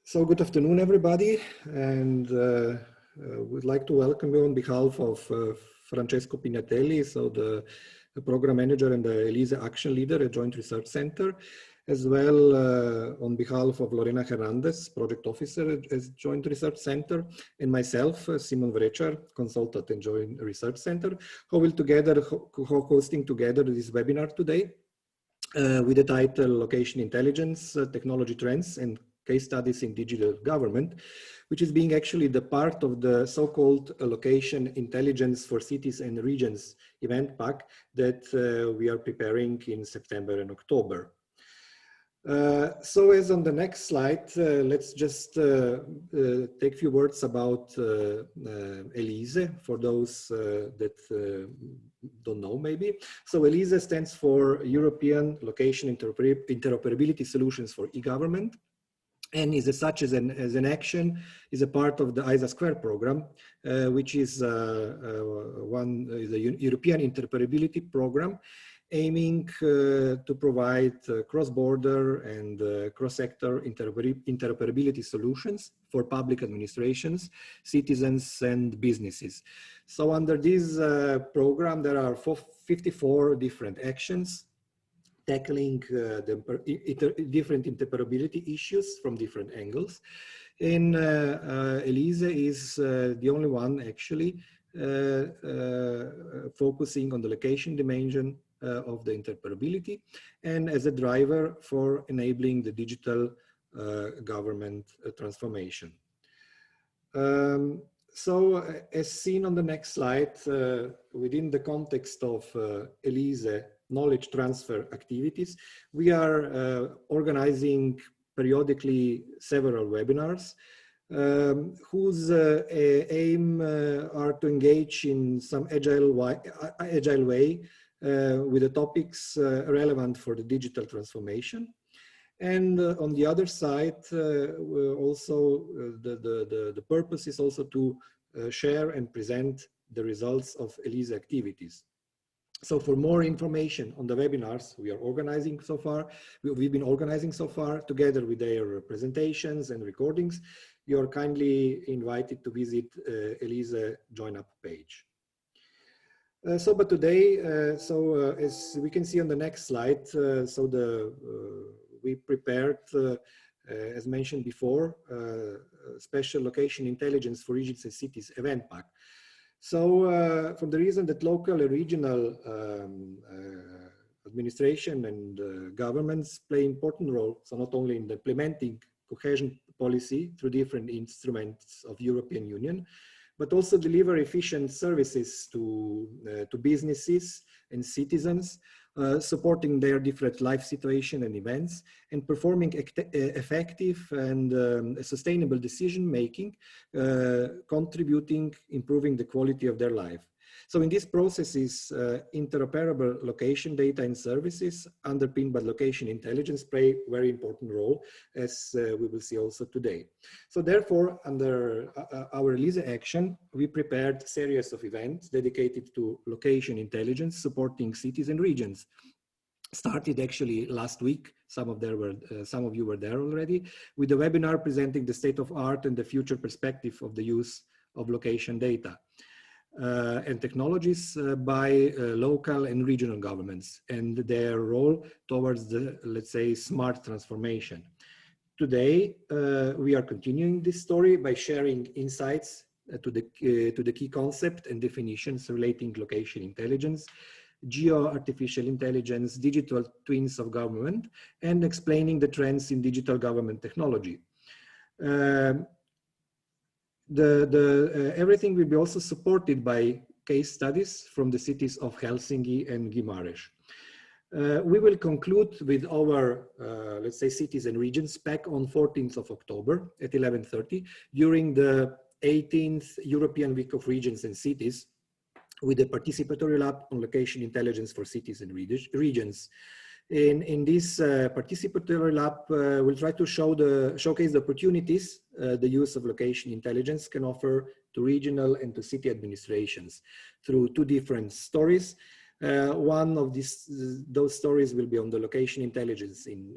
So good afternoon, everybody, and would like to welcome you on behalf of Francesco Pignatelli, so the program manager and the ELISE action leader at Joint Research Center, as well on behalf of Lorena Hernandez, project officer at Joint Research Center, and myself, Simon Vrečar, consultant at Joint Research Center, who will together hosting together this webinar today with the title Location Intelligence, Technology Trends and Case Studies in Digital Government, which is being actually the part of the so-called Location Intelligence for Cities and Regions event pack that we are preparing in September and October. So as on the next slide, let's just take a few words about ELISE for those that don't know maybe. So ELISE stands for European Location Interoperability Solutions for E-Government, and is as such as an action, is a part of the ISA Square program, which is a European interoperability program aiming to provide cross-border and cross-sector interoperability solutions for public administrations, citizens, and businesses. So under this program, there are 54 different actions tackling different interoperability issues from different angles. And ELISE is the only one actually focusing on the location dimension of the interoperability and as a driver for enabling the digital government transformation. So as seen on the next slide, within the context of ELISE knowledge transfer activities, we are organizing periodically several webinars whose aim are to engage in some agile way with the topics relevant for the digital transformation. And on the other side, also the purpose is also to share and present the results of ELISE activities. So for more information on the webinars we are organizing so far, we've been organizing so far together with their presentations and recordings, you are kindly invited to visit ELISE Join Up page. But today, as we can see on the next slide, we prepared, as mentioned before, special location intelligence for regions and cities event pack. So for the reason that local and regional administration and governments play important role, so not only in implementing cohesion policy through different instruments of European Union, but also deliver efficient services to businesses and citizens, supporting their different life situation and events, and performing effective and sustainable decision-making, contributing, improving the quality of their life. So in these processes, interoperable location data and services underpinned by location intelligence play a very important role, as we will see also today. So therefore, under our ELISE action, we prepared a series of events dedicated to location intelligence supporting cities and regions. Started actually last week, some of you were there already, with the webinar presenting the state of art and the future perspective of the use of location data and technologies by local and regional governments and their role towards the, let's say, smart transformation. Today, we are continuing this story by sharing insights to the key concept and definitions relating location intelligence, geo-artificial intelligence, digital twins of government, and explaining the trends in digital government technology. Everything will be also supported by case studies from the cities of Helsinki and Guimarães. We will conclude with our, let's say, cities and regions pack on 14th of October at 11:30 during the 18th European Week of Regions and Cities with a participatory lab on location intelligence for cities and regions. In this participatory lab, we'll try to showcase the opportunities the use of location intelligence can offer to regional and to city administrations through two different stories. One of those stories will be on the location intelligence in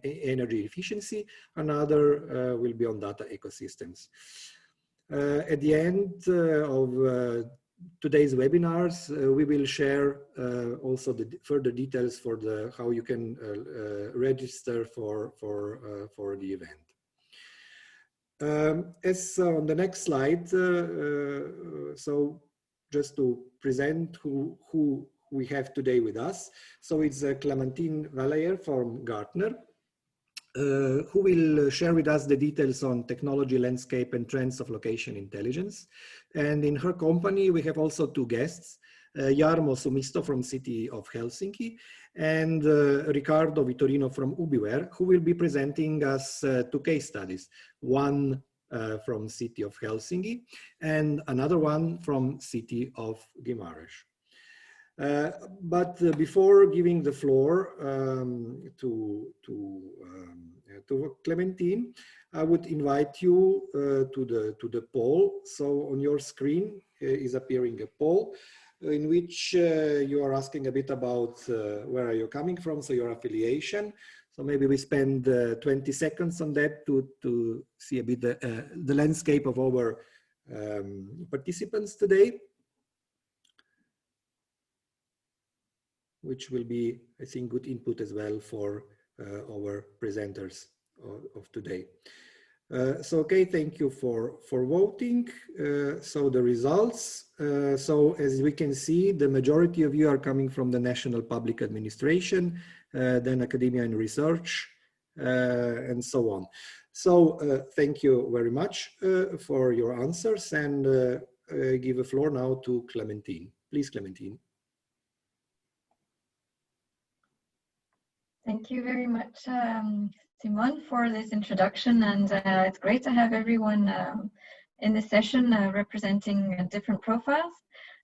energy efficiency. Another will be on data ecosystems. At the end of today's webinars, we will share also the further details for how you can register for the event. As on the next slide, so just to present who we have today with us. So it's Clémentine Valayer from Gartner, who will share with us the details on technology landscape and trends of location intelligence. And in her company, we have also two guests, Jarmo Suomisto from City of Helsinki and Ricardo Vitorino from Ubiwhere, who will be presenting us two case studies, one from City of Helsinki and another one from City of Guimarães. But before giving the floor to Clémentine, I would invite you to the poll. So on your screen is appearing a poll in which you are asking a bit about where are you coming from, so your affiliation. So maybe we spend 20 seconds on that to see a bit the landscape of our participants today, which will be, I think, good input as well for our presenters of today. So, okay, thank you for voting. So the results, so as we can see, the majority of you are coming from the National Public Administration, then Academia and Research, and so on. So thank you very much for your answers, and I give the floor now to Clémentine. Please, Clémentine. Thank you very much, Simon, for this introduction, and it's great to have everyone in this session representing different profiles.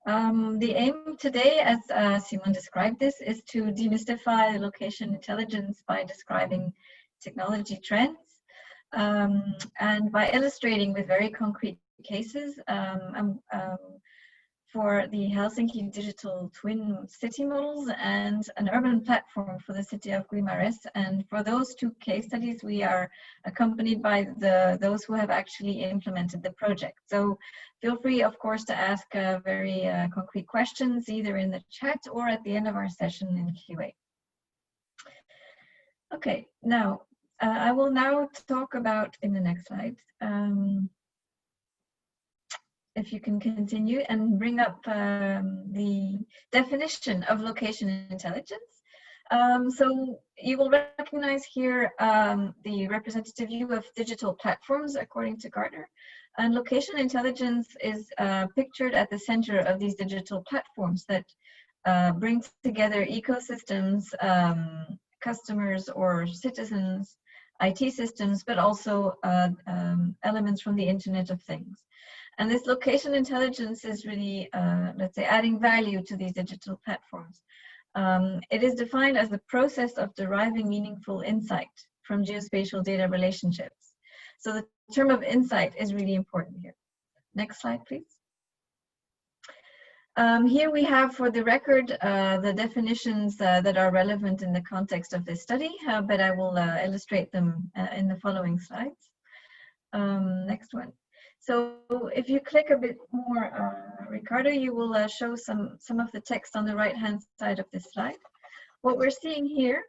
The aim today, as Simon described this, is to demystify location intelligence by describing technology trends and by illustrating with very concrete cases for the Helsinki digital twin city models and an urban platform for the city of Guimarães. And for those two case studies, we are accompanied by those who have actually implemented the project. So feel free, of course, to ask very concrete questions either in the chat or at the end of our session in QA. Okay, now I will now talk about, in the next slide, if you can continue and bring up the definition of location intelligence. So you will recognize here the representative view of digital platforms according to Gartner. And location intelligence is pictured at the center of these digital platforms that bring together ecosystems, customers or citizens, IT systems, but also elements from the Internet of Things. And this location intelligence is really, let's say, adding value to these digital platforms. It is defined as the process of deriving meaningful insight from geospatial data relationships. So the term of insight is really important here. Next slide, please. Here we have, for the record, the definitions that are relevant in the context of this study, but I will illustrate them in the following slides. Next one. So if you click a bit more, Ricardo, you will show some of the text on the right-hand side of this slide. What we're seeing here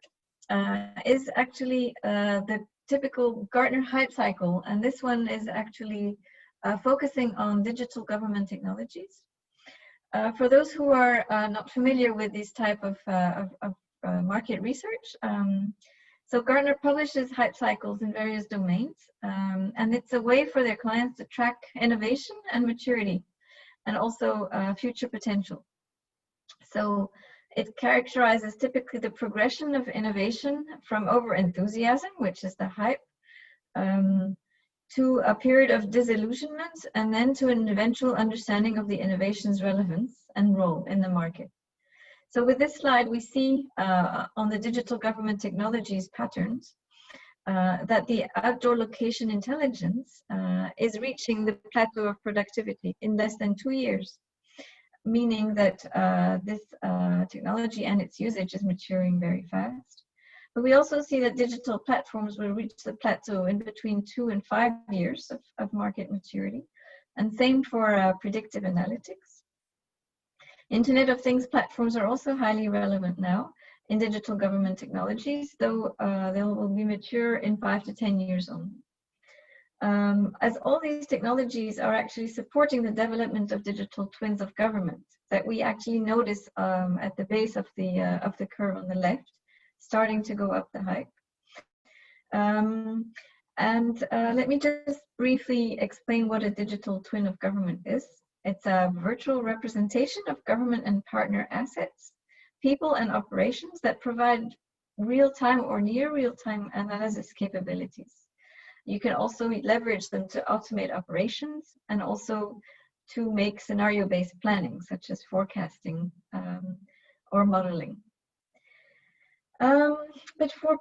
is actually the typical Gartner hype cycle, and this one is actually focusing on digital government technologies. For those who are not familiar with this type of market research, so Gartner publishes hype cycles in various domains, and it's a way for their clients to track innovation and maturity, and also future potential. So it characterizes typically the progression of innovation from over-enthusiasm, which is the hype, to a period of disillusionment, and then to an eventual understanding of the innovation's relevance and role in the market. So with this slide, we see on the digital government technologies patterns that the outdoor location intelligence is reaching the plateau of productivity in less than 2 years. meaning that this technology and its usage is maturing very fast. But we also see that digital platforms will reach the plateau in between 2 and 5 years of market maturity, and same for predictive analytics. Internet of Things platforms are also highly relevant now in digital government technologies, though they will be mature in 5 to 10 years only. As all these technologies are actually supporting the development of digital twins of government that we actually notice at the base of the curve on the left, starting to go up the hype. Let me just briefly explain what a digital twin of government is. It's a virtual representation of government and partner assets, people and operations that provide real-time or near real-time analysis capabilities. You can also leverage them to automate operations and also to make scenario-based planning, such as forecasting or modeling. But for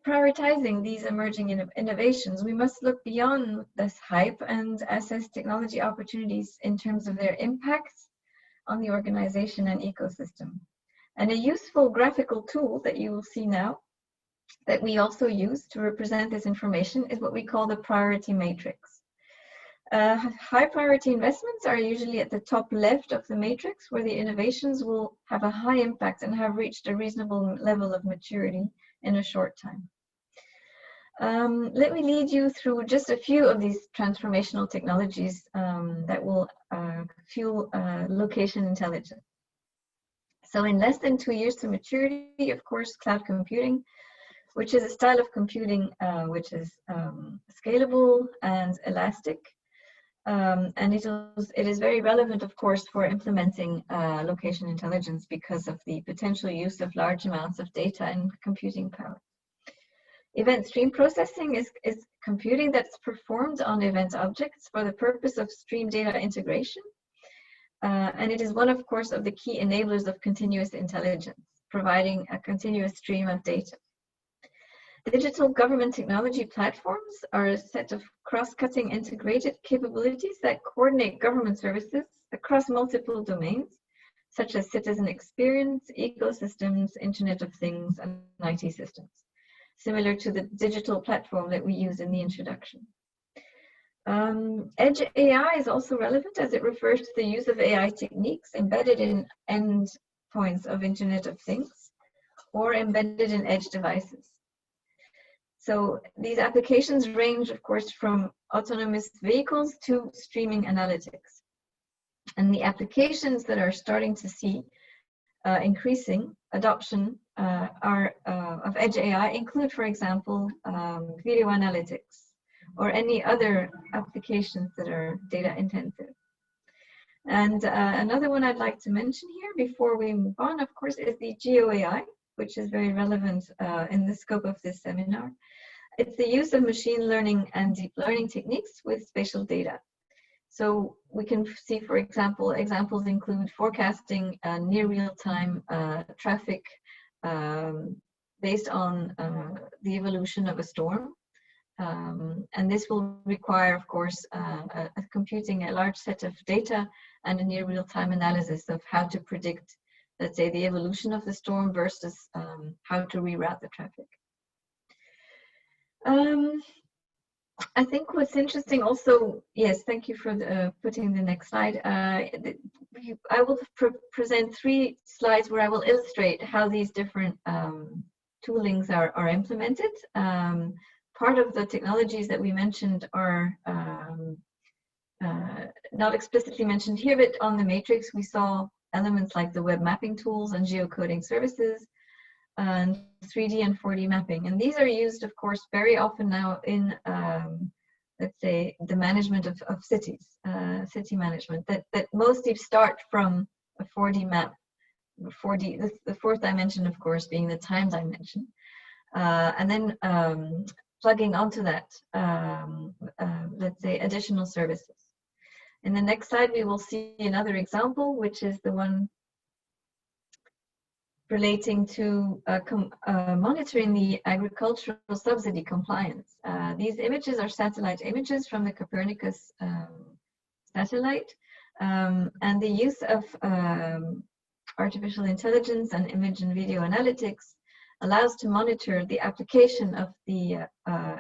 prioritizing these emerging innovations, we must look beyond this hype and assess technology opportunities in terms of their impacts on the organization and ecosystem. And a useful graphical tool that you will see now that we also use to represent this information is what we call the priority matrix. High priority investments are usually at the top left of the matrix, where the innovations will have a high impact and have reached a reasonable level of maturity in a short time. Let me lead you through just a few of these transformational technologies that will fuel location intelligence. So in less than 2 years to maturity, of course, cloud computing, which is a style of computing which is scalable and elastic. And it is very relevant, of course, for implementing location intelligence because of the potential use of large amounts of data and computing power. Event stream processing is computing that's performed on event objects for the purpose of stream data integration. And it is one, of course, of the key enablers of continuous intelligence, providing a continuous stream of data. Digital government technology platforms are a set of cross-cutting integrated capabilities that coordinate government services across multiple domains, such as citizen experience, ecosystems, Internet of Things, and IT systems, similar to the digital platform that we use in the introduction. Edge AI is also relevant as it refers to the use of AI techniques embedded in endpoints of Internet of Things or embedded in edge devices. So these applications range, of course, from autonomous vehicles to streaming analytics. And the applications that are starting to see increasing adoption of Edge AI include, for example, video analytics or any other applications that are data intensive. And another one I'd like to mention here before we move on, of course, is the GeoAI, which is very relevant in the scope of this seminar. It's the use of machine learning and deep learning techniques with spatial data. So we can see, for example, examples include forecasting near real-time traffic based on the evolution of a storm. And this will require, of course, computing a large set of data and a near real-time analysis of how to predict, let's say, the evolution of the storm versus how to reroute the traffic. I think what's interesting also, yes, thank you for putting the next slide. I will present 3 slides where I will illustrate how these different toolings are implemented. Part of the technologies that we mentioned are not explicitly mentioned here, but on the matrix we saw elements like the web mapping tools and geocoding services and 3D and 4D mapping. And these are used, of course, very often now in, let's say, the management of cities, city management, that mostly start from a 4D map, 4D, the 4th dimension, of course, being the time dimension. And then plugging onto that, let's say, additional services. In the next slide, we will see another example, which is the one relating to monitoring the agricultural subsidy compliance. These images are satellite images from the Copernicus satellite, And the use of artificial intelligence and image and video analytics allows to monitor the application of the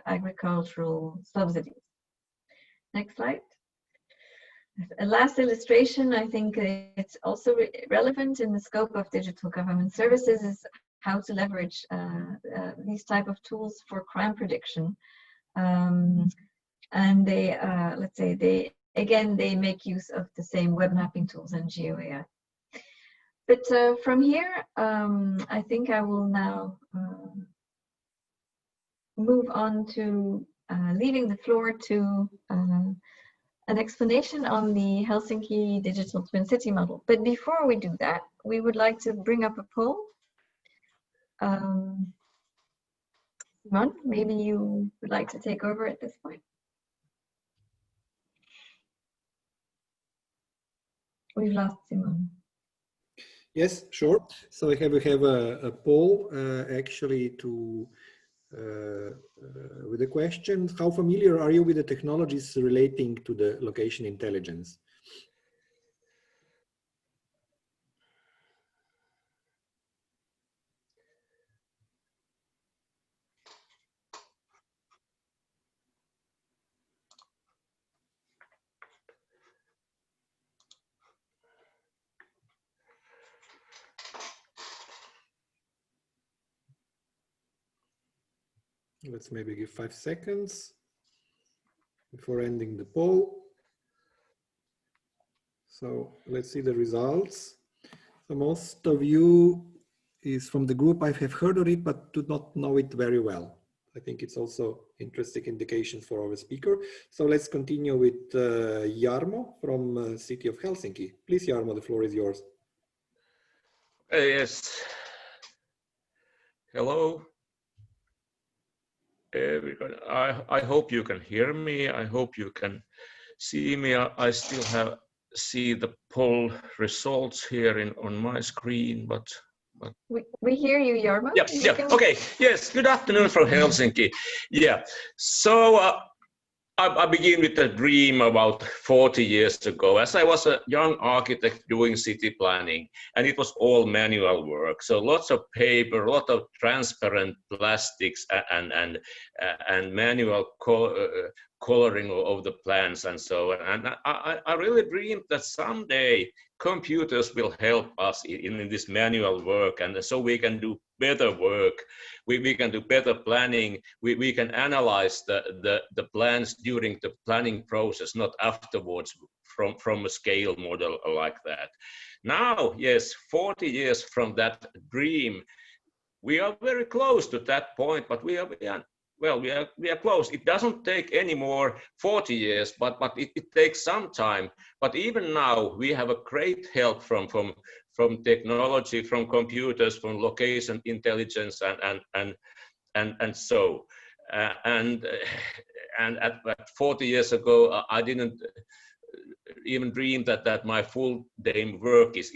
agricultural subsidies. Next slide. A last illustration, I think it's also relevant in the scope of digital government services, is how to leverage these type of tools for crime prediction. And they, let's say, they make use of the same web mapping tools and GeoAI. But from here, I think I will now move on to leaving the floor to an explanation on the Helsinki Digital Twin City model. But before we do that, we would like to bring up a poll. Simon, maybe you would like to take over at this point. We've lost Simon. Yes, sure. So we have a poll actually to with the question: how familiar are you with the technologies relating to the location intelligence? Let's maybe give 5 seconds before ending the poll. So let's see the results. So most of you is from the group. I have heard of it, but do not know it very well. I think it's also interesting indication for our speaker. So let's continue with Jarmo from City of Helsinki. Please, Jarmo, the floor is yours. Yes. Hello. I hope you can hear me. I hope you can see me. I still see the poll results here on my screen, but we hear you, Jarmo. Yeah. Okay. Yes. Good afternoon from Helsinki. Yeah. So I begin with a dream about 40 years ago, as I was a young architect doing city planning, and it was all manual work. So lots of paper, a lot of transparent plastics, and manual coloring of the plans and so on. And I really dreamed that someday computers will help us in this manual work, and so we can do better work. We can do better planning. We can analyze the plans during the planning process, not afterwards from a scale model like that. Now, yes, 40 years from that dream, we are very close to that point, but we are close. It doesn't take any more 40 years, but it takes some time. But even now, we have a great help from technology, from computers, from location intelligence, and so. And at 40 years ago, I didn't even dream that my full day work is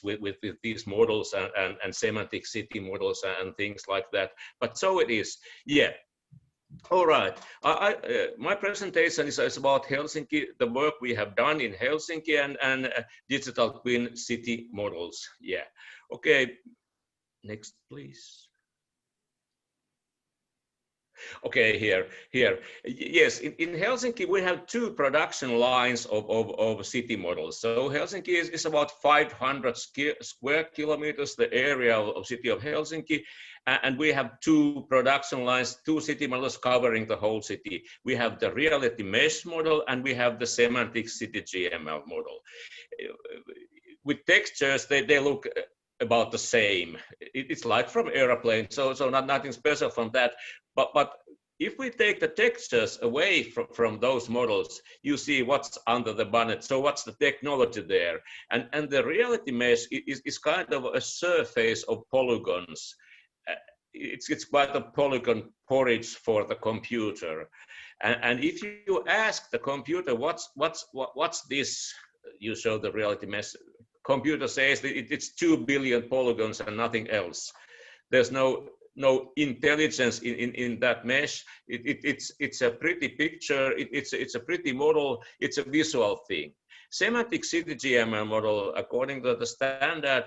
with these models and semantic city models and things like that. But so it is. Yeah. All right. My presentation is about Helsinki, the work we have done in Helsinki, and digital twin city models. Yeah. Okay. Next, please. Okay, here. Yes, in Helsinki, we have 2 production lines of city models. So Helsinki is about 500 square kilometers, the area of city of Helsinki. And we have 2 production lines, 2 city models covering the whole city. We have the reality mesh model, and we have the semantic city GML model. With textures, they look about the same. It's like from airplane, so nothing special from that. But if we take the textures away from those models, you see what's under the bonnet. So what's the technology there? And the reality mesh is kind of a surface of polygons. It's quite a polygon porridge for the computer. And if you ask the computer, what's this? You show the reality mesh. Computer says that it's 2 billion polygons and nothing else. There's no intelligence in that mesh. It's a pretty picture. It's a pretty model. It's a visual thing. semantic city GML model, according to the standard,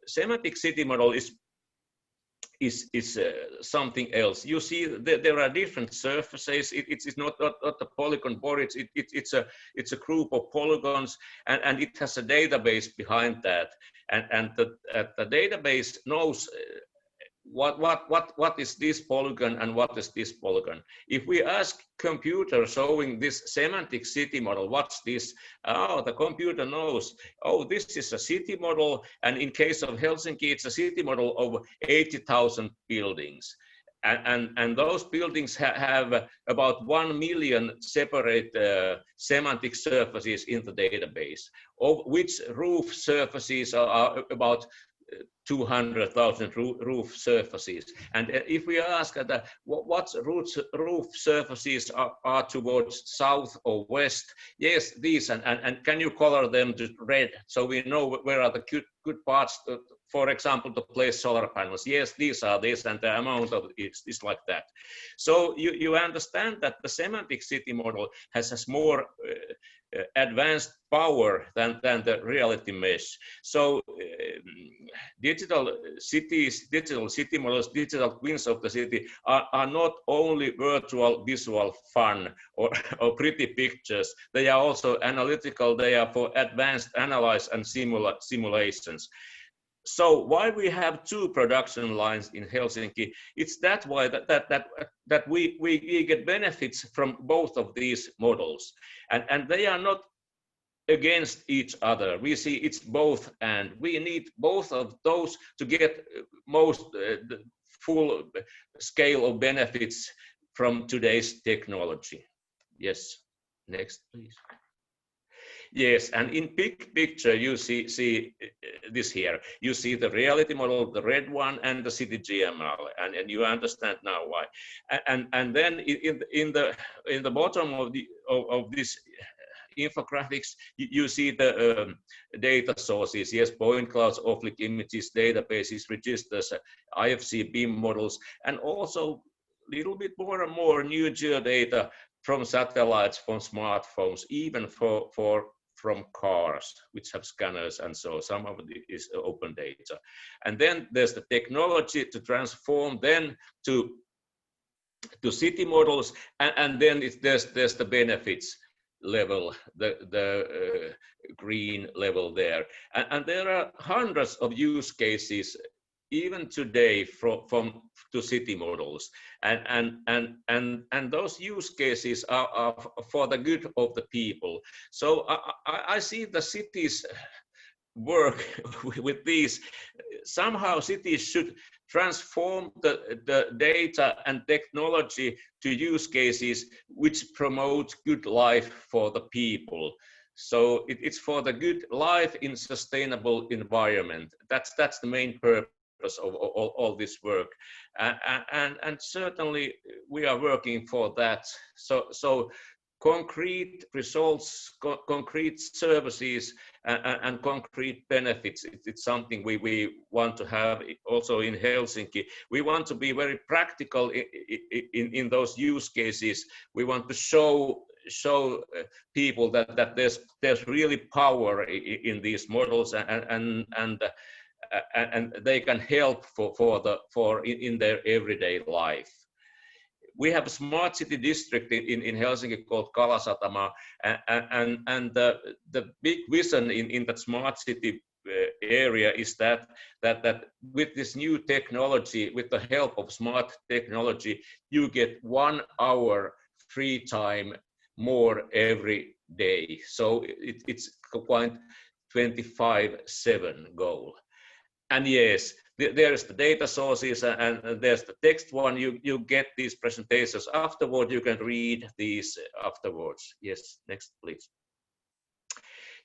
semantic city model is something else. You see that there are different surfaces. It's not a polygon board. It's a group of polygons, and it has a database behind that. And the database knows what is this polygon and what is this polygon. If we ask computer showing this semantic city model, what's this? Oh, the computer knows, oh, this is a city model, and in case of Helsinki, it's a city model of 80,000 buildings. And those buildings have about 1 million separate semantic surfaces in the database, of which roof surfaces are about 200,000 roof surfaces. And if we ask what roof surfaces are towards south or west, yes, these, and can you color them to red so we know where are the good parts, for example, to place solar panels? Yes, these are this, and the amount of it is like that. So you understand that the semantic city model has more advanced power than the reality mesh. So digital cities, digital city models, digital twins of the city are not only virtual visual fun or pretty pictures. They are also analytical. They are for advanced analyze and simulations. So why we have 2 production lines in Helsinki? It's that why that we get benefits from both of these models, and they are not against each other. We see it's both, and we need both of those to get most the full scale of benefits from today's technology. Yes, next please. Yes, and in big picture you see this here. You see the reality model, the red one, and the city GML, and you understand now why. And then in the bottom of this infographics, you see the data sources. Yes, point clouds, off-link images, databases, registers, IFC BIM models, and also a little bit more and more new geodata from satellites, from smartphones, even from cars, which have scanners, and so some of it is open data. And then there's the technology to transform then to city models, and then there's the benefits level, the green level there, and there are hundreds of use cases even today from to city models, and those use cases are for the good of the people. So I see the cities work with these. Somehow cities should transform the data and technology to use cases which promote good life for the people. So it's for the good life in sustainable environment. That's the main purpose of all this work, and certainly we are working for that. So concrete results, concrete services, and concrete benefits. It's something we want to have also in Helsinki. We want to be very practical in those use cases. We want to show people that there's really power in these models, and they can help for in their everyday life. We have a smart city district in Helsinki called Kalasatama, and the big vision in that smart city area is that with this new technology, with the help of smart technology, you get 1 hour free time more every day. So it's quite 25/7 goal. And yes, there's the data sources, and there's the text one. You get these presentations afterward. You can read these afterwards. Yes, next please.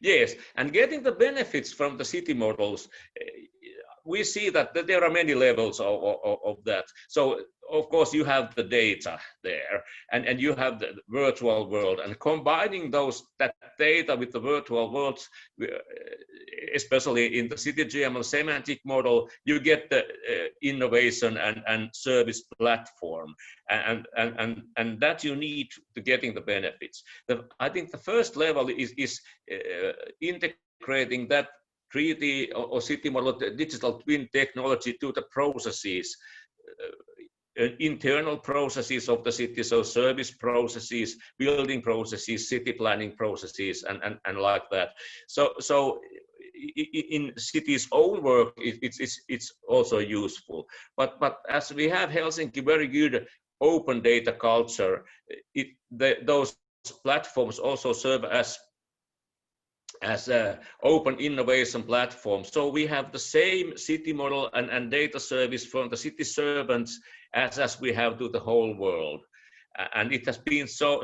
Yes, and getting the benefits from the city models. we see that there are many levels of that. So of course you have the data there, and you have the virtual world, and combining that data with the virtual worlds, especially in the City GML semantic model, you get the innovation and service platform, and that you need to getting the benefits. I think the first level is integrating that 3D or city model, digital twin technology to the processes, internal processes of the city, so service processes, building processes, city planning processes, and like that. So in city's own work, it's also useful. But as we have Helsinki very good open data culture, those platforms also serve as open innovation platform. So we have the same city model and data service from the city servants as we have to the whole world. And it has been so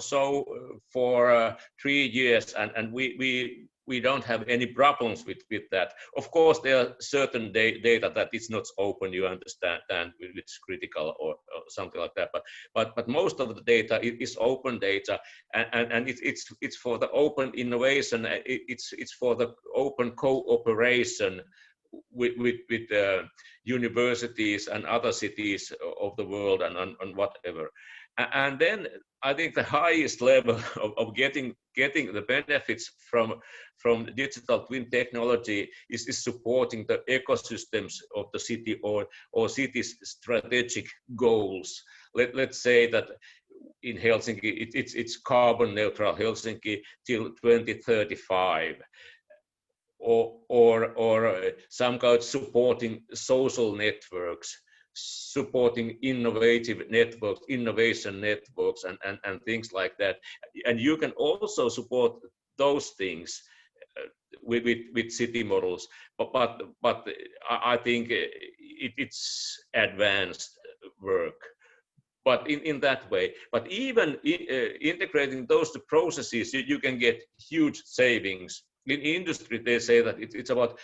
for 3 years, and we don't have any problems with that. Of course, there are certain data that is not open, you understand, and it's critical or something like that. But most of the data is open data, and it's for the open innovation. It's for the open cooperation with universities and other cities of the world and whatever. And then I think the highest level of getting the benefits from digital twin technology is supporting the ecosystems of the city or city's strategic goals. Let's say that in Helsinki, it's carbon neutral Helsinki till 2035. Or some kind of supporting social networks, supporting innovative networks, innovation networks, and things like that. And you can also support those things with city models. But I think it's advanced work. But in that way, but even integrating those two processes, you can get huge savings. In industry, they say that it's about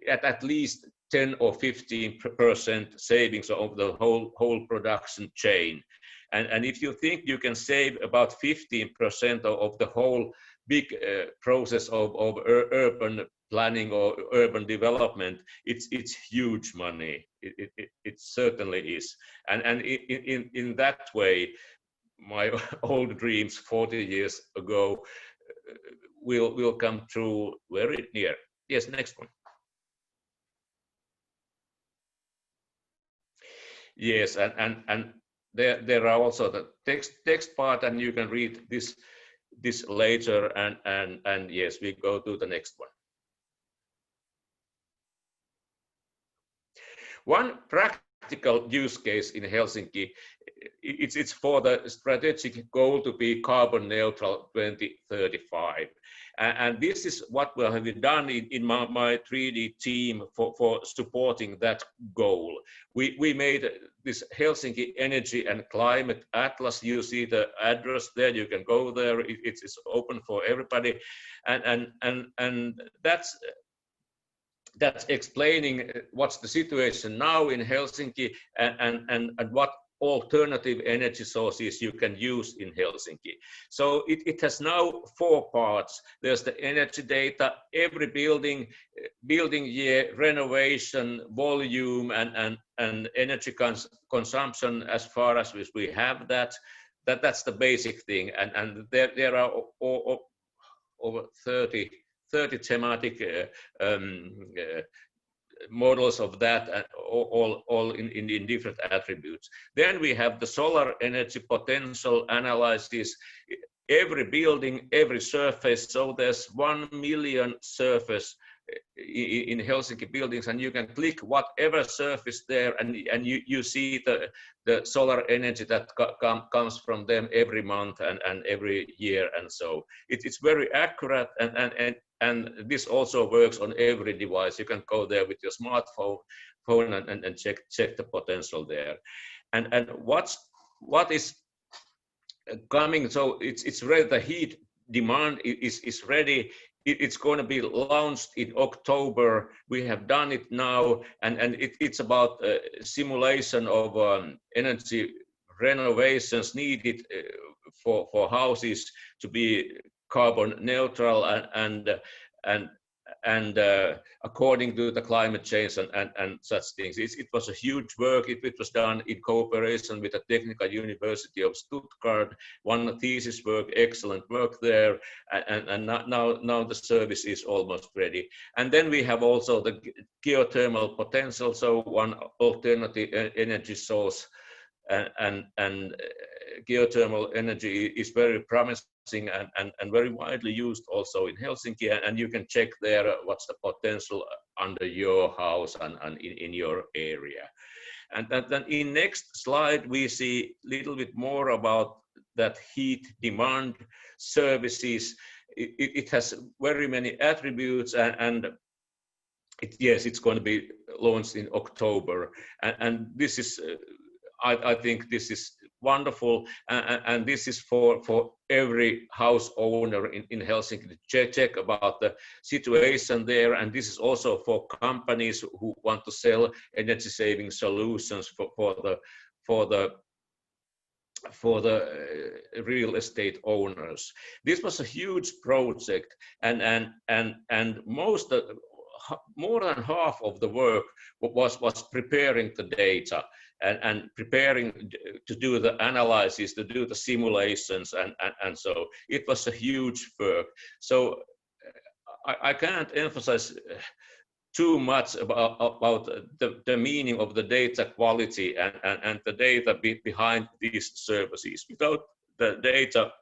at least 10 or 15% savings of the whole production chain. And if you think you can save about 15% of the whole big process of urban planning or urban development, it's huge money. It certainly is. And in that way, my old dreams 40 years ago will come true very near. Yes, next one. Yes, and there are also the text part, and you can read this later, and yes, we go to the next one. One practical use case in Helsinki, it's for the strategic goal to be carbon neutral 2035. And this is what we have done in my 3D team for supporting that goal. We made this Helsinki Energy and Climate Atlas. You see the address there, you can go there, it's open for everybody. And that's explaining what's the situation now in Helsinki and what alternative energy sources you can use in Helsinki. So it has now 4 parts. There's the energy data, every building year, renovation, volume, and energy consumption as far as we have that's the basic thing. And there are over 30 thematic models of that, all in different attributes. Then we have the solar energy potential analysis, every building, every surface. So there's 1 million surface in Helsinki buildings, and you can click whatever surface there, and you see the solar energy that comes from them every month and every year, and so it's very accurate, and this also works on every device. You can go there with your smartphone and check the potential there, and what is coming. So it's ready. The heat demand is ready. it's going to be launched in October. We have done it now, and it's about simulation of energy renovations needed for houses to be carbon neutral and according to the climate change and such things. It was a huge work. It was done in cooperation with the Technical University of Stuttgart. One thesis work, excellent work there, and now the service is almost ready. And then we have also the geothermal potential, so one alternative energy source, and geothermal energy is very promising and very widely used also in Helsinki, and you can check there what's the potential under your house and in your area. And then in next slide we see a little bit more about that heat demand services. It has very many attributes, and yes, it's going to be launched in October, and this is I think this is wonderful, and this is for every house owner in Helsinki to check about the situation there, and this is also for companies who want to sell energy saving solutions for the real estate owners. This was a huge project, and more than half of the work was preparing the data and preparing to do the analysis, to do the simulations, and so it was a huge work. So I can't emphasize too much about the meaning of the data quality and the data behind these services. Without the data,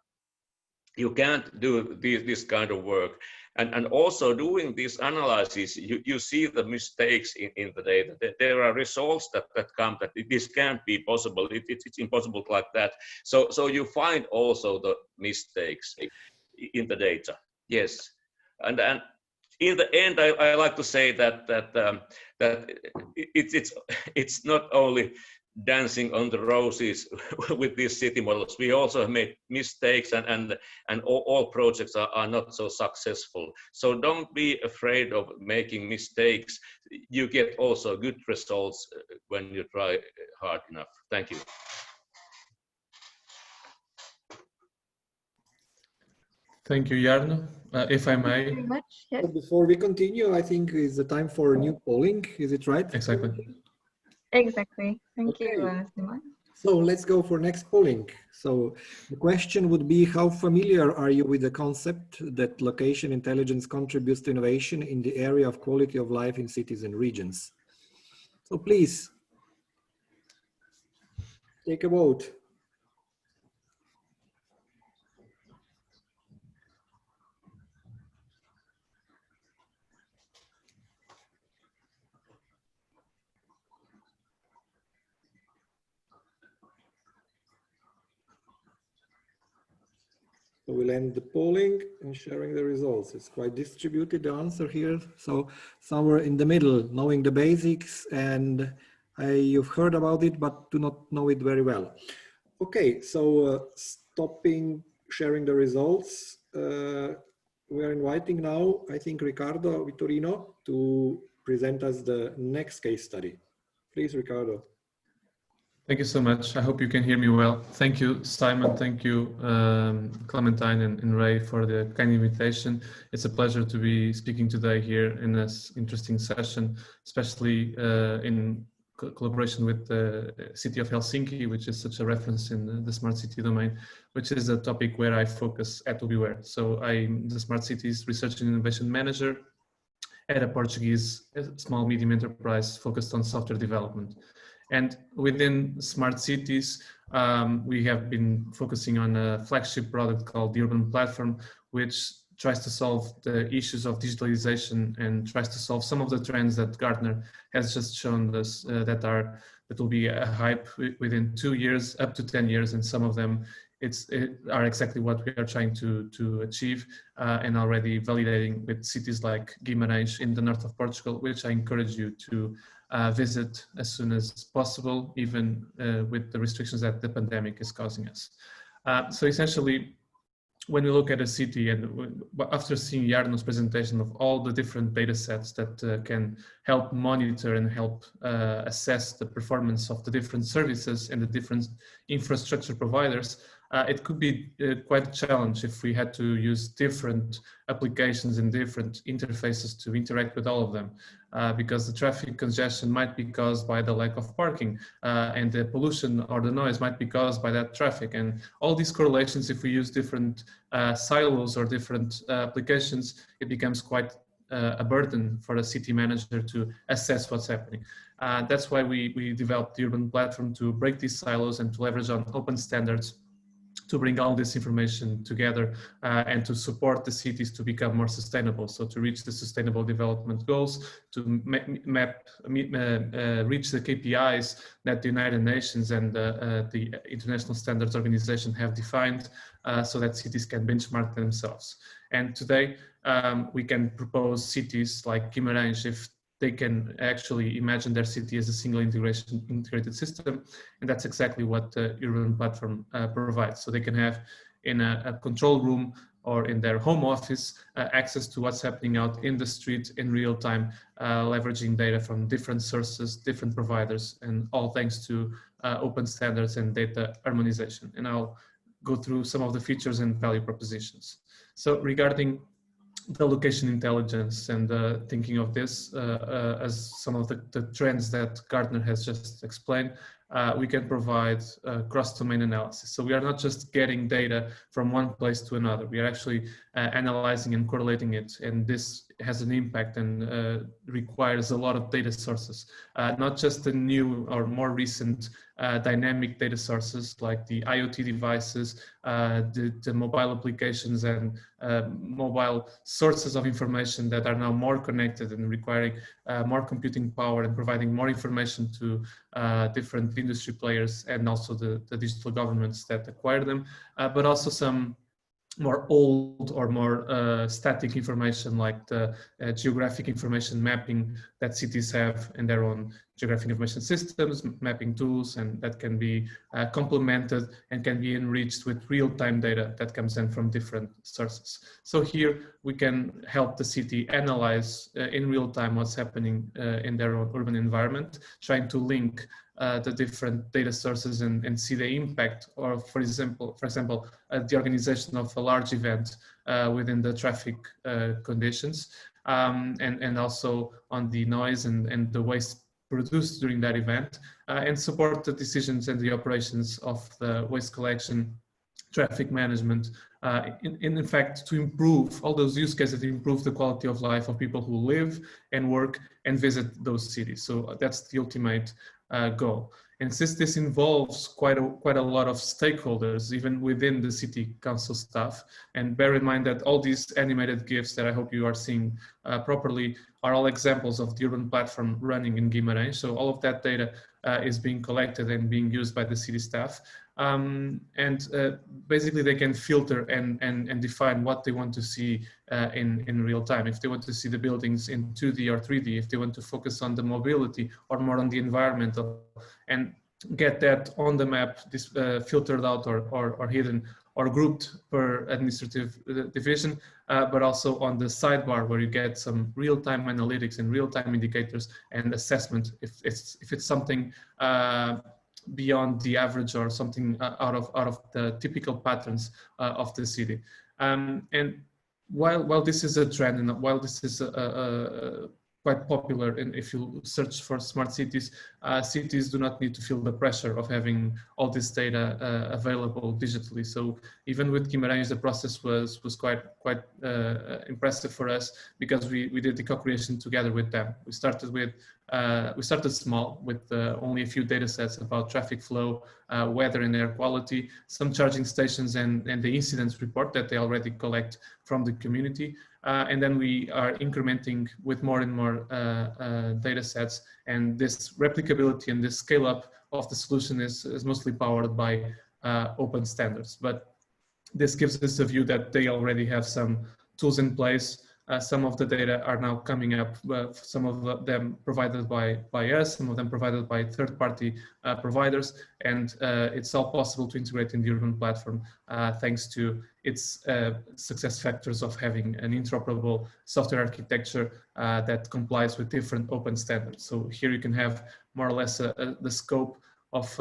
you can't do this kind of work. And also doing this analysis, you see the mistakes in the data. There are results that come that this can't be possible. It's impossible like that. So you find also the mistakes in the data. Yes, and in the end, I like to say that it's not only dancing on the roses with these city models. We also have made mistakes, and all projects are not so successful. So don't be afraid of making mistakes. You get also good results when you try hard enough. Thank you. Thank you, Jarno. If I may. Thank you very much. Yes. Before we continue, I think it's the time for a new polling. Is it right? Exactly. Exactly. Thank you, Simon. So let's go for next polling. So the question would be, how familiar are you with the concept that location intelligence contributes to innovation in the area of quality of life in cities and regions? So please take a vote. So we'll end the polling and sharing the results. It's quite distributed, the answer here. So somewhere in the middle, knowing the basics, and you've heard about it, but do not know it very well. Okay, so stopping sharing the results. We are inviting now, I think, Ricardo Vitorino to present us the next case study. Please, Ricardo. Thank you so much. I hope you can hear me well. Thank you, Simon. Thank you, Clémentine and Ray, for the kind invitation. It's a pleasure to be speaking today here in this interesting session, especially in collaboration with the City of Helsinki, which is such a reference in the smart city domain, which is a topic where I focus at Ubiwhere. So I'm the Smart Cities Research and Innovation Manager at a Portuguese small medium enterprise focused on software development. And within smart cities, we have been focusing on a flagship product called the Urban Platform, which tries to solve the issues of digitalization and tries to solve some of the trends that Gartner has just shown us that will be a hype within 2 years, up to 10 years, and some of them are exactly what we are trying to achieve and already validating with cities like Guimarães in the north of Portugal, which I encourage you to visit as soon as possible, even with the restrictions that the pandemic is causing us. So essentially, when we look at a city, and after seeing Jarno's presentation of all the different data sets that can help monitor and help assess the performance of the different services and the different infrastructure providers, it could be quite a challenge if we had to use different applications and different interfaces to interact with all of them, because the traffic congestion might be caused by the lack of parking, and the pollution or the noise might be caused by that traffic. And all these correlations, if we use different silos or different applications, it becomes quite a burden for a city manager to assess what's happening. That's why we developed the urban platform, to break these silos and to leverage on open standards to bring all this information together and to support the cities to become more sustainable. So to reach the sustainable development goals, to reach the KPIs that the United Nations and the International Standards Organization have defined, so that cities can benchmark themselves. And today we can propose cities like Guimarães, if they can actually imagine their city as a single integrated system. And that's exactly what the urban platform provides. So they can have in a control room or in their home office access to what's happening out in the street in real time, leveraging data from different sources, different providers, and all thanks to open standards and data harmonization. And I'll go through some of the features and value propositions. So regarding the location intelligence and thinking of this as some of the trends that Gartner has just explained, we can provide cross-domain analysis. So we are not just getting data from one place to another, we are actually analyzing and correlating it. And this has an impact and requires a lot of data sources, not just the new or more recent dynamic data sources like the IoT devices, the mobile applications and mobile sources of information that are now more connected and requiring more computing power and providing more information to different industry players and also the digital governments that acquire them, but also some more old or more static information like the geographic information mapping that cities have in their own geographic information systems, mapping tools, and that can be complemented and can be enriched with real-time data that comes in from different sources. So here we can help the city analyze in real time what's happening in their own urban environment, trying to link the different data sources and see the impact, or for example, the organization of a large event within the traffic conditions, and also on the noise and the waste produced during that event, and support the decisions and the operations of the waste collection, traffic management, in fact, to improve all those use cases, to improve the quality of life of people who live and work and visit those cities. So that's the ultimate goal. And since this involves quite a lot of stakeholders, even within the city council staff, and bear in mind that all these animated GIFs that I hope you are seeing properly are all examples of the urban platform running in Guimarães. So all of that data is being collected and being used by the city staff. Basically they can filter and define what they want to see in real time. If they want to see the buildings in 2D or 3D, if they want to focus on the mobility or more on the environmental, and get that on the map, this filtered out or hidden or grouped per administrative division, but also on the sidebar where you get some real-time analytics and real-time indicators and assessment if it's something beyond the average or something out of the typical patterns of the city. And while this is a trend and while this is quite popular, and if you search for smart cities, cities do not need to feel the pressure of having all this data available digitally. So even with Guimarães, the process was quite impressive for us, because we did the co-creation together with them. We started small with only a few data sets about traffic flow, weather and air quality, some charging stations and the incidents report that they already collect from the community. And then we are incrementing with more and more data sets, and this replicability and this scale up of the solution is mostly powered by open standards. But this gives us a view that they already have some tools in place Some of the data are now coming up, some of them provided by us, some of them provided by third-party providers, and it's all possible to integrate in the urban platform thanks to its success factors of having an interoperable software architecture that complies with different open standards. So here you can have more or less the scope of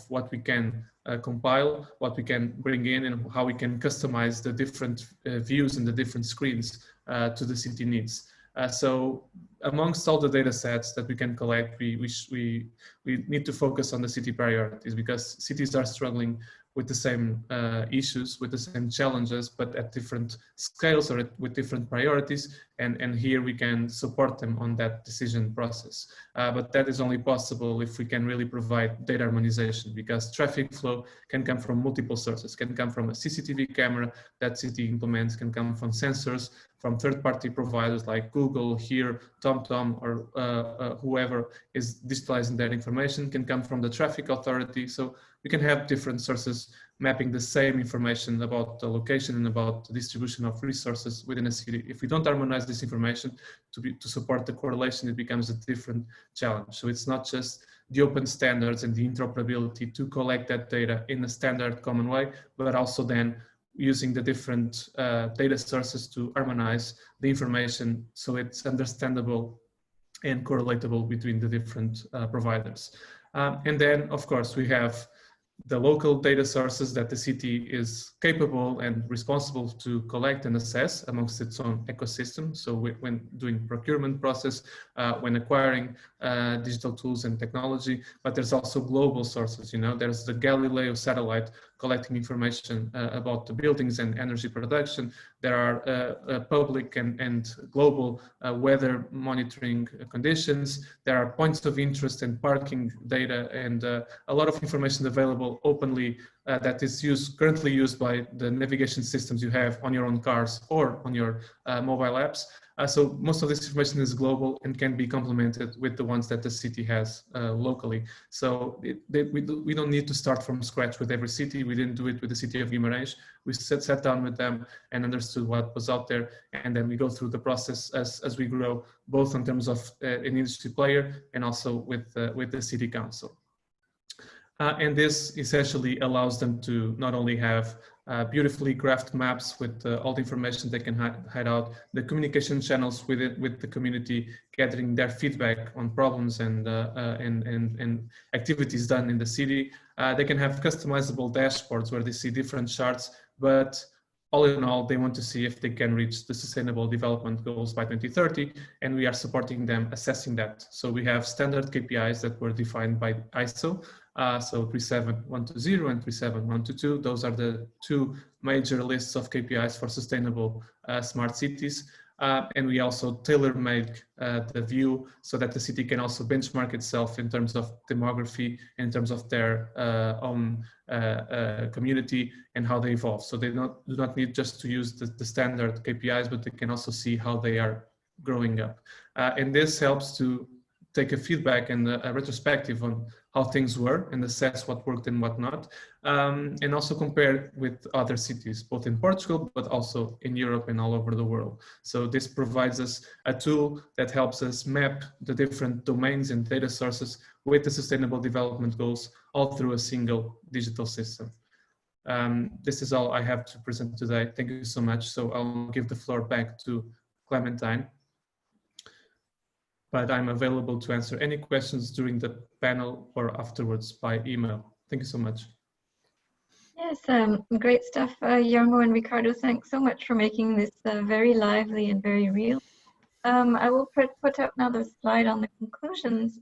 what we can compile, what we can bring in, and how we can customize the different views and the different screens to the city needs. So amongst all the data sets that we can collect, we need to focus on the city priorities, because cities are struggling with the same issues, with the same challenges, but at different scales or with different priorities. And here we can support them on that decision process. But that is only possible if we can really provide data harmonization, because traffic flow can come from multiple sources, can come from a CCTV camera that city implements, can come from sensors, from third-party providers like Google, here, TomTom, or whoever is digitalizing that information, can come from the traffic authority. So we can have different sources mapping the same information about the location and about the distribution of resources within a city. If we don't harmonize this information to support the correlation, it becomes a different challenge. So it's not just the open standards and the interoperability to collect that data in a standard common way, but also then using the different data sources to harmonize the information so it's understandable and correlatable between the different providers. And then, of course, we have the local data sources that the city is capable and responsible to collect and assess amongst its own ecosystem. So when doing procurement process, when acquiring digital tools and technology, but there's also global sources. You know, there's the Galileo satellite collecting information about the buildings and energy production. There are public and global weather monitoring conditions. There are points of interest and parking data, and a lot of information available openly that is currently used by the navigation systems you have on your own cars or on your mobile apps. So most of this information is global and can be complemented with the ones that the city has locally. So we don't need to start from scratch with every city. We didn't do it with the City of Guimarães. We sat down with them and understood what was out there. And then we go through the process as we grow, both in terms of an industry player and also with the city council. And this essentially allows them to not only have beautifully graphed maps with all the information they can hide out, the communication channels with the community, gathering their feedback on problems and activities done in the city. They can have customizable dashboards where they see different charts, but all in all, they want to see if they can reach the Sustainable Development Goals by 2030, and we are supporting them assessing that. So we have standard KPIs that were defined by ISO, so 37120 and 37122. Those are the two major lists of KPIs for sustainable smart cities. And we also tailor-make the view so that the city can also benchmark itself in terms of demography, in terms of their own community and how they evolve. So they do not need just to use the standard KPIs, but they can also see how they are growing up. And this helps to take a feedback and a retrospective on how things were and assess what worked and what not, and also compare with other cities, both in Portugal, but also in Europe and all over the world. So this provides us a tool that helps us map the different domains and data sources with the Sustainable Development Goals, all through a single digital system. This is all I have to present today. Thank you so much. So I'll give the floor back to Clémentine. But I'm available to answer any questions during the panel or afterwards by email. Thank you so much. Yes, great stuff, Jarmo and Ricardo. Thanks so much for making this very lively and very real. I will put up now the slide on the conclusions.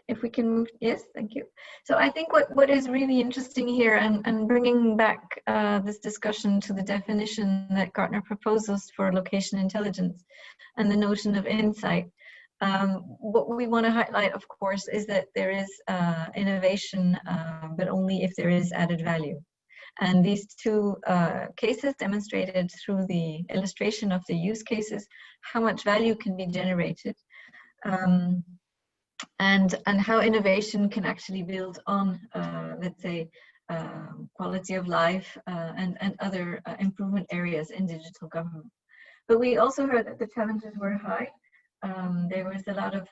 If we can move, yes, thank you. So I think what is really interesting here, and bringing back this discussion to the definition that Gartner proposes for location intelligence and the notion of insight, what we want to highlight, of course, is that there is innovation, but only if there is added value. And these two cases demonstrated through the illustration of the use cases how much value can be generated. and how innovation can actually build on, let's say, quality of life and other improvement areas in digital government. But we also heard that the challenges were high. There was a lot of,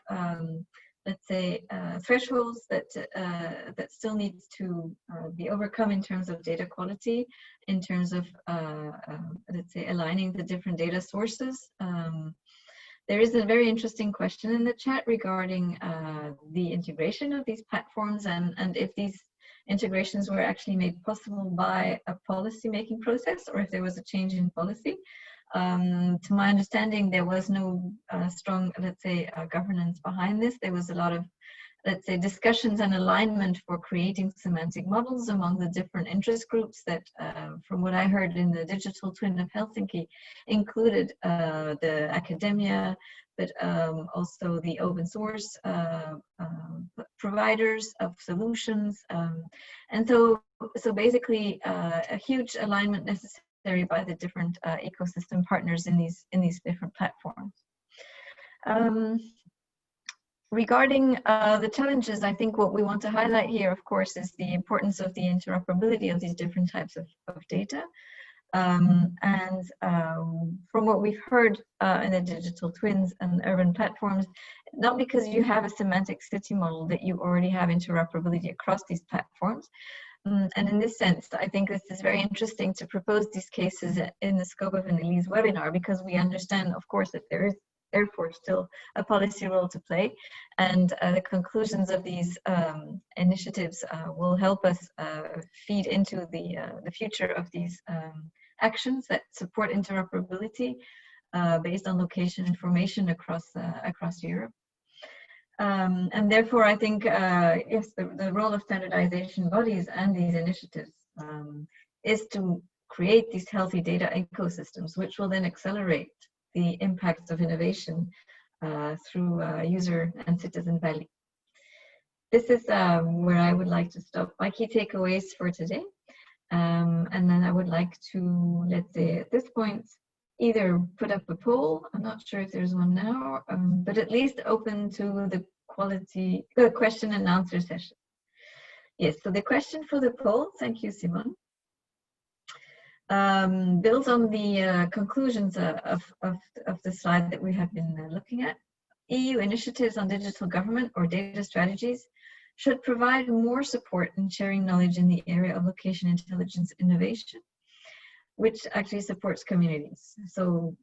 let's say, thresholds that still needs to be overcome in terms of data quality, in terms of, let's say, aligning the different data sources. There is a very interesting question in the chat regarding the integration of these platforms and if these integrations were actually made possible by a policy-making process or if there was a change in policy. To my understanding, there was no strong, let's say, governance behind this. There was a lot of, let's say, discussions and alignment for creating semantic models among the different interest groups that, from what I heard in the digital twin of Helsinki, included the academia, but also the open source providers of solutions. And so basically a huge alignment necessary by the different ecosystem partners in these different platforms. Regarding the challenges, I think what we want to highlight here, of course, is the importance of the interoperability of these different types of data. From what we've heard in the digital twins and urban platforms, not because you have a semantic city model that you already have interoperability across these platforms. And in this sense, I think this is very interesting to propose these cases in the scope of an ELISE webinar, because we understand, of course, that there is therefore still a policy role to play, and the conclusions of these initiatives will help us feed into the future of these actions that support interoperability based on location information across Europe. And therefore, I think, yes, the role of standardization bodies and these initiatives is to create these healthy data ecosystems, which will then accelerate the impacts of innovation through user and citizen value. This is where I would like to stop my key takeaways for today. And then I would like to, let's say at this point, either put up a poll, I'm not sure if there's one now, but at least open to the question and answer session. Yes, so the question for the poll, thank you, Simon, builds on the conclusions of the slide that we have been looking at. EU initiatives on digital government or data strategies should provide more support in sharing knowledge in the area of location intelligence innovation, which actually supports communities. So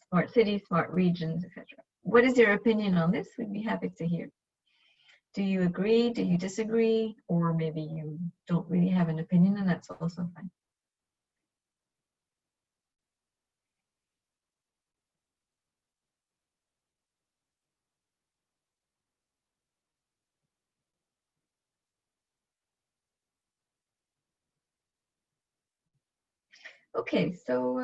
smart cities, smart regions, etc. What is your opinion on this? We'd be happy to hear. Do you agree? Do you disagree? Or maybe you don't really have an opinion, and that's also fine. Okay, so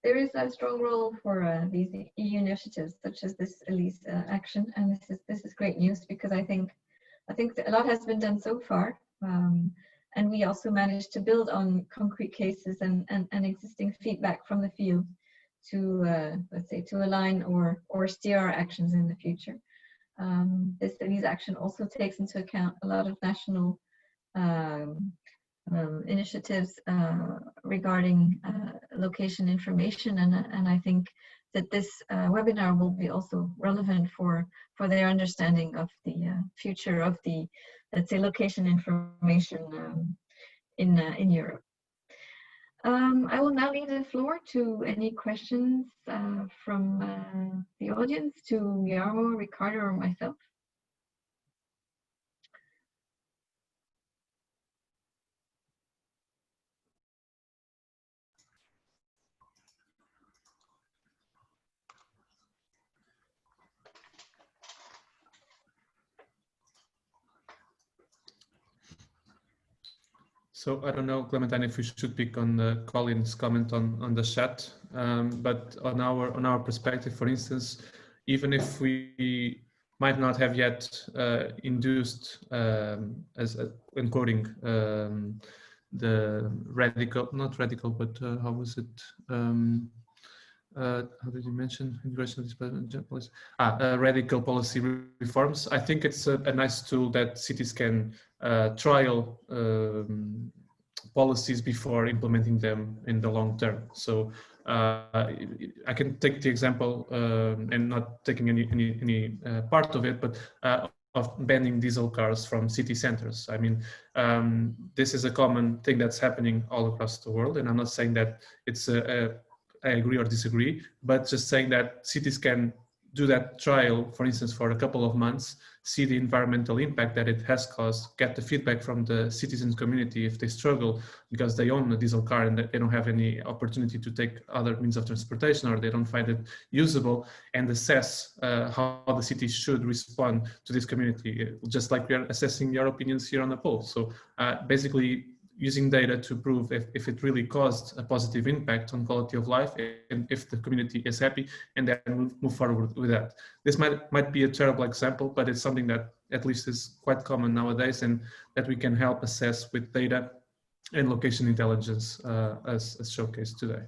there is a strong role for these EU initiatives, such as this ELISE action, and this is great news, because I think that a lot has been done so far, and we also managed to build on concrete cases and existing feedback from the field to let's say to align or steer our actions in the future. This ELISE action also takes into account a lot of national initiatives regarding location information, and I think that this webinar will be also relevant for their understanding of the future of the, let's say, location information in Europe. I will now leave the floor to any questions from the audience to Jarmo, Ricardo, or myself. So I don't know, Clémentine, if we should pick on Colin's comment on the chat, but on our perspective, for instance, even if we might not have yet induced as encoding the radical, not radical, but how was it? how did you mention integration of this policy? Radical policy reforms. I think it's a nice tool that cities can trial policies before implementing them in the long term. So I can take the example and not taking any part of it, but of banning diesel cars from city centers. I mean, this is a common thing that's happening all across the world, and I'm not saying that it's I agree or disagree, but just saying that cities can do that trial, for instance, for a couple of months, see the environmental impact that it has caused, get the feedback from the citizens community if they struggle because they own a diesel car and they don't have any opportunity to take other means of transportation or they don't find it usable, and assess how the city should respond to this community, just like we are assessing your opinions here on the poll. So basically, using data to prove if it really caused a positive impact on quality of life and if the community is happy, and then move forward with that. This might be a terrible example, but it's something that at least is quite common nowadays and that we can help assess with data and location intelligence as showcased today.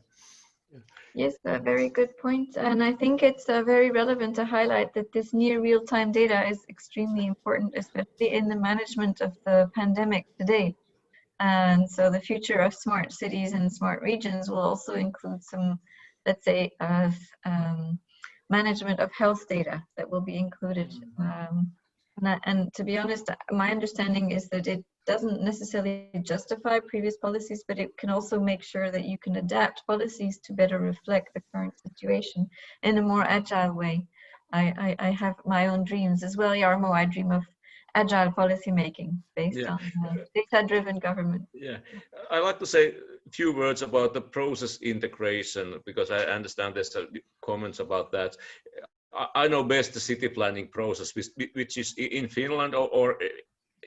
Yes, a very good point. And I think it's very relevant to highlight that this near real-time data is extremely important, especially in the management of the pandemic today. And so the future of smart cities and smart regions will also include some, let's say, management of health data that will be included. And to be honest, my understanding is that it doesn't necessarily justify previous policies, but it can also make sure that you can adapt policies to better reflect the current situation in a more agile way. I have my own dreams as well, Jarmo. I dream of agile policy making based on data-driven government. Yeah, I like to say a few words about the process integration, because I understand there's comments about that. I know best the city planning process, which is in Finland or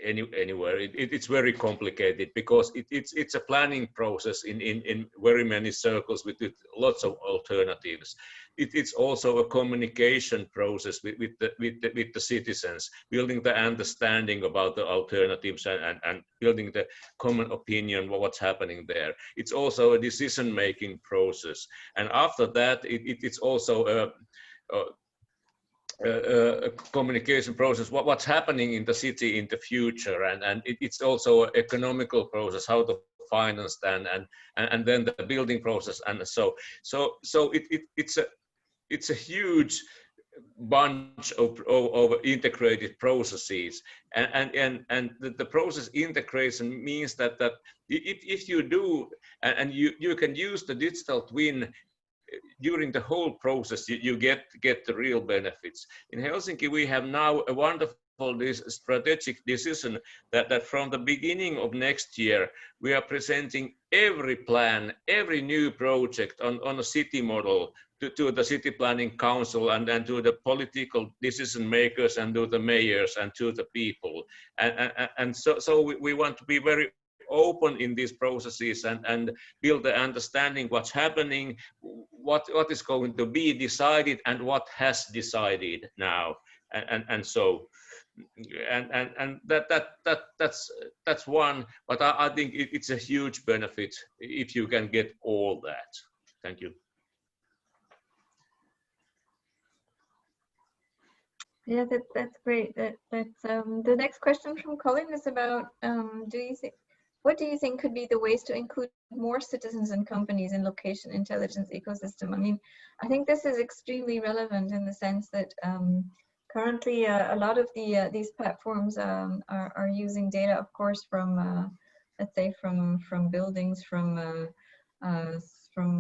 anywhere. It's very complicated because it's a planning process in very many circles with lots of alternatives. It's also a communication process with the citizens, building the understanding about the alternatives and building the common opinion of what's happening there. It's also a decision-making process, and after that, it's also a communication process, what's happening in the city in the future, and it's also an economical process, how to finance that, and then the building process, and so it's a huge bunch of integrated processes, and the process integration means that if you do, and you can use the digital twin during the whole process, you get the real benefits. In Helsinki, we have now a wonderful strategic decision that from the beginning of next year, we are presenting every plan, every new project on a city model to the city planning council and to the political decision makers and to the mayors and to the people. And so we want to be very open in these processes and build the understanding what's happening, what is going to be decided and what has decided now, and so that's one, but I think it's a huge benefit if you can get all that. Thank you. Yeah, that's great. That's the next question from Colin is about what do you think could be the ways to include more citizens and companies in location intelligence ecosystem? I mean, I think this is extremely relevant in the sense that currently a lot of these platforms are using data, of course, from let's say from buildings, from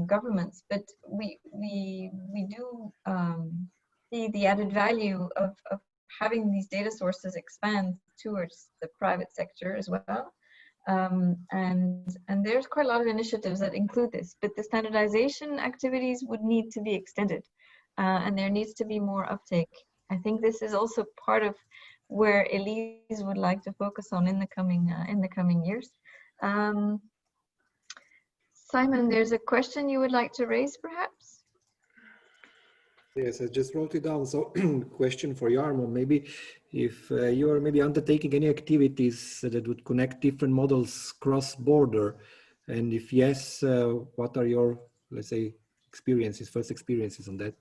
governments, but we do see the added value of having these data sources expand towards the private sector as well. And there's quite a lot of initiatives that include this, but the standardization activities would need to be extended, and there needs to be more uptake. I think this is also part of where ELISE would like to focus on in the coming years. Simon, there's a question you would like to raise, perhaps? Yes, I just wrote it down. So, question for Jarmo, maybe if you are maybe undertaking any activities that would connect different models cross-border, and if yes, what are your, let's say, first experiences on that?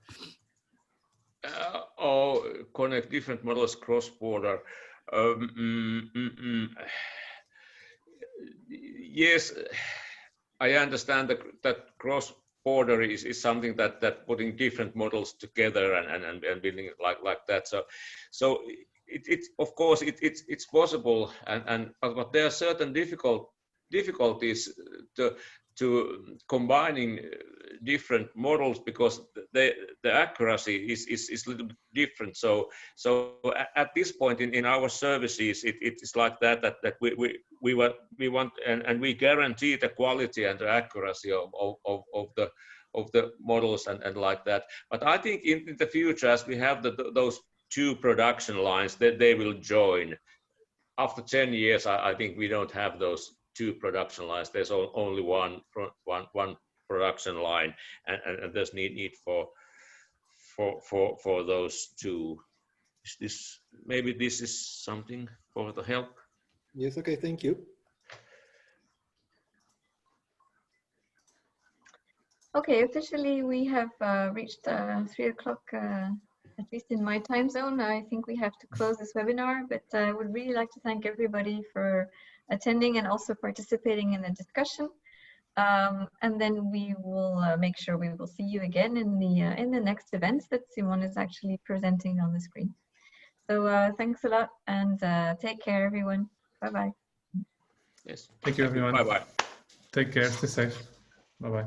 Or connect different models cross-border. Yes, I understand that cross-border is something that putting different models together and building it like that. So it's of course it's possible, but there are certain difficulties to combining different models, because the accuracy is a little bit different. So at this point in our services, it's like that we want and we guarantee the quality and the accuracy of the models and like that. But I think in the future, as we have those two production lines, that they will join. After 10 years, I think we don't have those two production lines. There's only one production line, and there's need for those two. Maybe this is something for the help? Yes, okay, thank you. Okay, officially we have reached 3 o'clock, at least in my time zone. I think we have to close this webinar, but I would really like to thank everybody for attending and also participating in the discussion. And then we will make sure we will see you again in the next events that Simon is actually presenting on the screen. So thanks a lot, and take care, everyone. Bye-bye. Yes. Thank you, everyone. Bye-bye. Take care. Stay safe. Bye-bye.